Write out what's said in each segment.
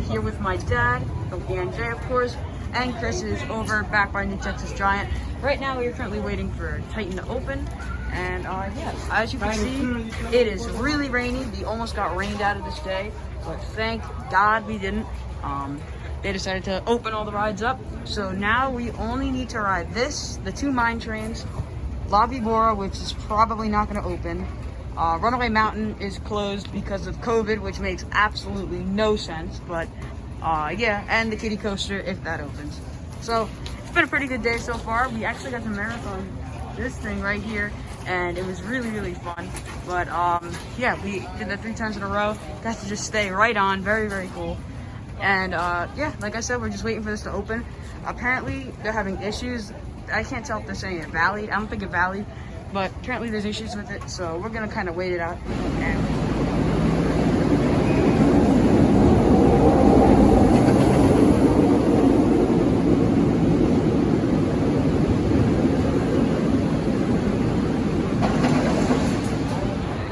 Here with my dad, and of course, and Chris is over back by New Texas Giant. Right now, we are currently waiting for Titan to open, and yes, as you can see, it is really rainy. We almost got rained out of this day, but thank God we didn't. They decided to open all the rides up, so now we only need to ride this, the 2 mine trains, La Vibora, which is probably not going to open. Runaway Mountain is closed because of COVID, which makes absolutely no sense, but yeah, and the kiddie coaster if that opens. So it's been a pretty good day so far. We actually got to marathon this thing right here, and it was really, really fun. But yeah, we did that 3 times in a row. Got to just stay right on. Very, very cool. And yeah, like I said, we're just waiting for this to open. Apparently, they're having issues. I can't tell if they're saying it vallied. I don't think it vallied. But apparently there's issues with it, so we're gonna kind of wait it out.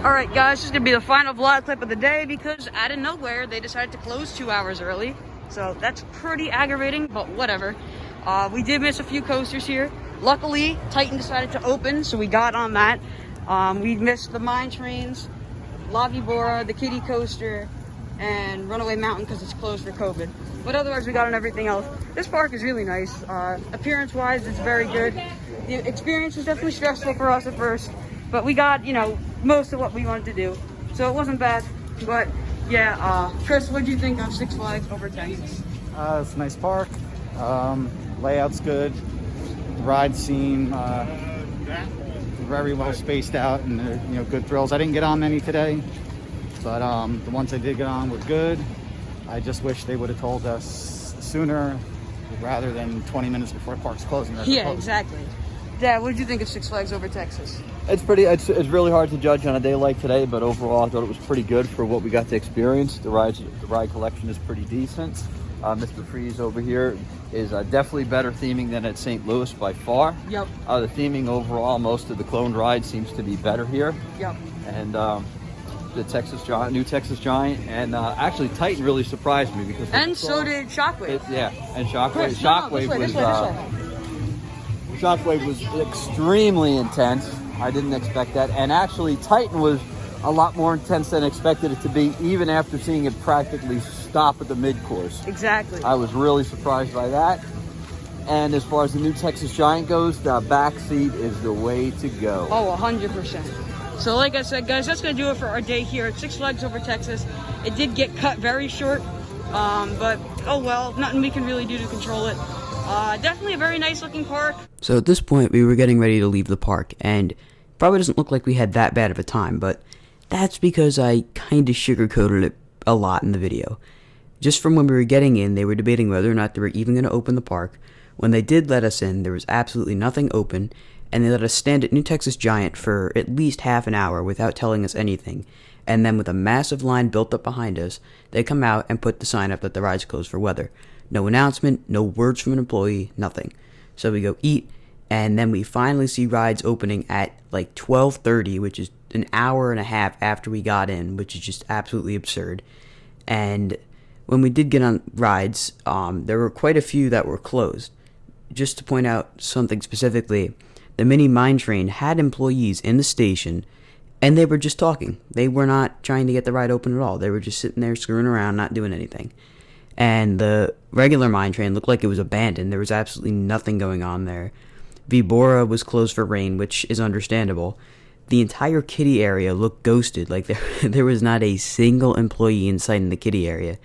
Alright guys, this is gonna be the final vlog clip of the day because out of nowhere they decided to close 2 hours early. So that's pretty aggravating, but whatever. We did miss a few coasters here. Luckily, Titan decided to open, so we got on that. We missed the mine trains, La Vibora, the kiddie coaster, and Runaway Mountain because it's closed for COVID. But otherwise, we got on everything else. This park is really nice. Appearance-wise, it's very good. The experience was definitely stressful for us at first, but we got, you know, most of what we wanted to do. So it wasn't bad, but yeah. Chris, what do you think of Six Flags over Texas? It's a nice park. Layout's good. Ride scene very well spaced out, and you know, good thrills. I didn't get on many today, but the ones I did get on were good. I just wish they would have told us sooner rather than 20 minutes before the park's closing. Yeah, exactly. Dad, what did you think of Six Flags over Texas? It's really hard to judge on a day like today, but overall I thought it was pretty good for what we got to experience. The ride collection is pretty decent. Mr. Freeze over here is definitely better theming than at St. Louis by far. Yep. The theming overall, most of the cloned rides seems to be better here. Yep. And the new Texas Giant, and actually Titan really surprised me because. And so did Shockwave. Yeah, and Shockwave. Chris, Shockwave was extremely intense. I didn't expect that, and actually Titan was a lot more intense than expected it to be, even after seeing it practically stop at the mid-course. Exactly. I was really surprised by that. And as far as the new Texas Giant goes, the back seat is the way to go. Oh, 100%. So like I said, guys, that's going to do it for our day here at Six Flags over Texas. It did get cut very short, but oh well, nothing we can really do to control it. Definitely a very nice looking park. So at this point, we were getting ready to leave the park, and probably doesn't look like we had that bad of a time, but that's because I kind of sugarcoated it a lot in the video. Just from when we were getting in, they were debating whether or not they were even going to open the park. When they did let us in, there was absolutely nothing open, and they let us stand at New Texas Giant for at least half an hour without telling us anything. And then with a massive line built up behind us, they come out and put the sign up that the ride's closed for weather. No announcement, no words from an employee, nothing. So we go eat, and then we finally see rides opening at like 12:30, which is an hour and a half after we got in, which is just absolutely absurd. And when we did get on rides, there were quite a few that were closed. Just to point out something specifically, the mini mine train had employees in the station, and they were just talking. They were not trying to get the ride open at all. They were just sitting there screwing around, not doing anything. And the regular mine train looked like it was abandoned. There was absolutely nothing going on there. Vibora was closed for rain, which is understandable. The entire kiddie area looked ghosted. Like there was not a single employee in sight in the kiddie area.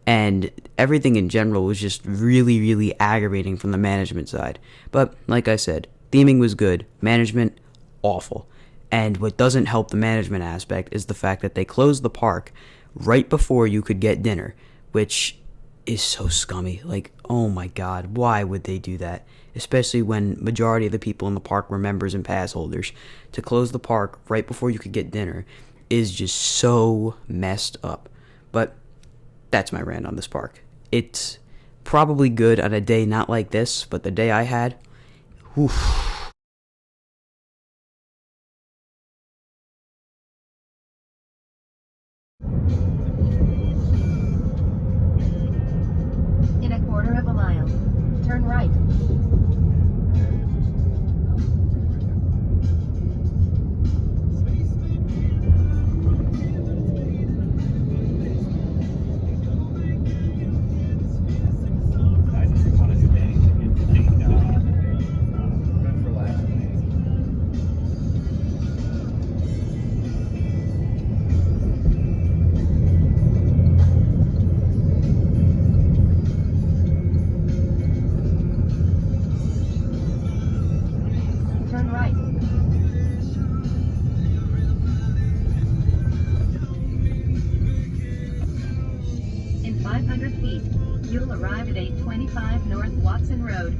And everything in general was just really, really aggravating from the management side. But like I said, theming was good. Management, awful. And what doesn't help the management aspect is the fact that they closed the park right before you could get dinner, which is so scummy. Like, oh my god, why would they do that? Especially when majority of the people in the park were members and pass holders. To close the park right before you could get dinner is just so messed up. But that's my rant on this park. It's probably good on a day not like this, but the day I had, whew. In a quarter of a mile, turn right. Turn right. In 500 feet, you'll arrive at 825 North Watson Road.